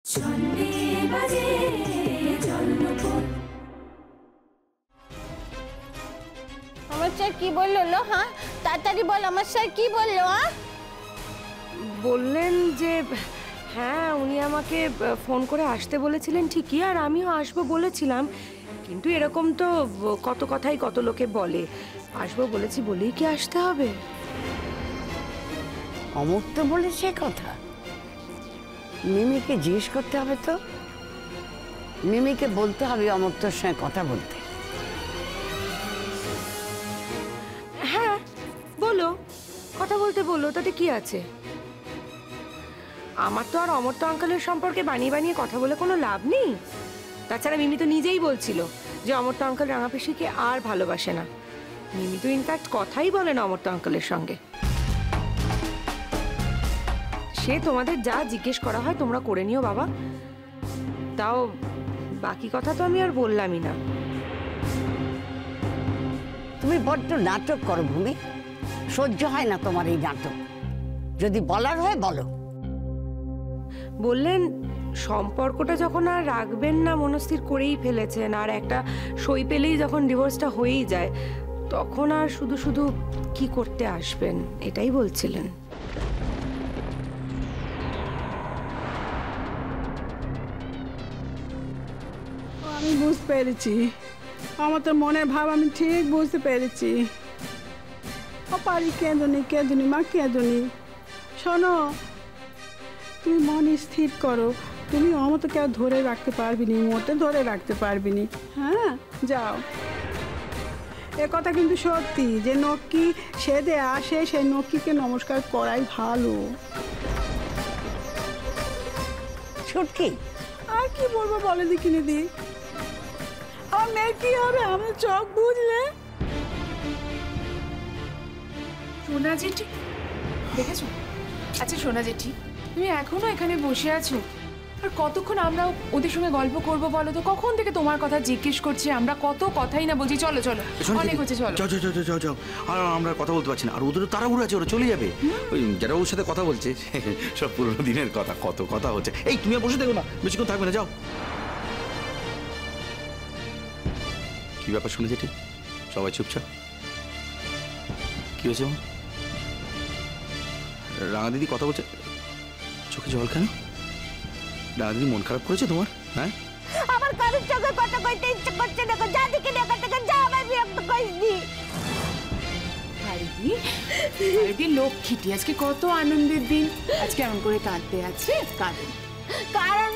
আমার স্যার কি বললো লো? হ্যাঁ তাড়াতাড়ি বল, আমার স্যার কি বললো? বললেন যে হ্যাঁ উনি আমাকে ফোন করে আসতে বলেছিলেন ঠিকই, আর আমিও আসবো বলেছিলাম, কিন্তু এরকম তো কত কথাই কত লোকে বলে, আসবো বলেছি বলেই কি আসতে হবে? অমর তো বলেছে কথা, মিমিকে জিজ্ঞেস করতে হবে তো, মিমিকে বলতে হবে অমর্তর সঙ্গে কথা বলতে। হ্যাঁ বলো, কথা বলতে বলো, তাতে কি আছে? আমার তো আর অমর্ত্য আঙ্কেলের সম্পর্কে বানিয়ে বানিয়ে কথা বলে কোনো লাভ নেই। তাছাড়া মিমি তো নিজেই বলছিল যে অমর্ত্য আঙ্কেল রাঙাপিসিকে আর ভালোবাসে না। মিমি তো ইনফ্যাক্ট কথাই বলে না অমর্ত্য আঙ্কেলের সঙ্গে। সে তোমাদের যা জিজ্ঞেস করা হয় তোমরা করে নিও বাবা, তাও বাকি কথা তো আমি আর বললামই না। তুমি বড্ড নাটক করো ভূমি, সহ্য হয় না তোমার এই নাটক, যদি বলার হয় বলো। বললেন সম্পর্কটা যখন আর রাখবেন না মনস্থির করেই ফেলেছেন, আর একটা সই পেলেই যখন ডিভোর্সটা হয়েই যায়, তখন আর শুধু শুধু কি করতে আসবেন, এটাই বলছিলেন। আমি বুঝতে পেরেছি, আমার তো মনের ভাব আমি ঠিক বুঝতে পেরেছি। ও পারি কেঁদুনি কেঁদুনি মা কেঁদুনি। শোনো, তুমি মন স্থির করো, তুমি অমতো কেউ ধরে রাখতে পারবি নি, মোটে ধরে রাখতে পারবি নি। হ্যাঁ যাও। এ কথা কিন্তু সত্যি যে নক্কি সেদে আসে, সেই নক্কিকে নমস্কার করাই ভালো। ছুটকি আর কি বলবো বলে দেখিনি দি, আমার মেয়ের কি হবে আমার চোখ বুঝলে? সোনা জেঠি দেখেছো? আচ্ছা সোনা জেঠি, তুমি এখনো এখানে বসে আছো, আর কতক্ষণ আমরা ওদের সঙ্গে গল্প করবো বলো তো? কখন থেকে তোমার কথা জিজ্ঞেস করছি, আমরা কত কথাই না বলছি। চলো চলো, অনেক হচ্ছে, চলো। যাও যাও যাও যাও যাও। আর আমরা কথা বলতে পারছি না, আর ওদের তাড়াহুড়ো আছে, ওরা চলে যাবে। ওই যারা ওর সাথে কথা বলছে সব পুরোনো দিনের কথা, কত কথা হচ্ছে। এই তুমি বসে দেখো না, বেশিক্ষণ থাকবে না, যাও। কি ব্যাপার শুনে যেটি সবাই চুপচাপ? কি হয়েছে? রাঙা দিদি কথা বলছে, চোখে জল কেন? রাঙা দিদি মন খারাপ করেছে তোমার? হ্যাঁ আমার কারোর চোখে কথা কইতে ইচ্ছে করছে না, যা দিকে দেখা থেকে যা, আমার বিরক্ত করিসনি। আরে লক্ষ্মীটি, আজকে কত আনন্দের দিন, আজকে এমন করে কাঁদতে আছে, কাঁদে। কারণ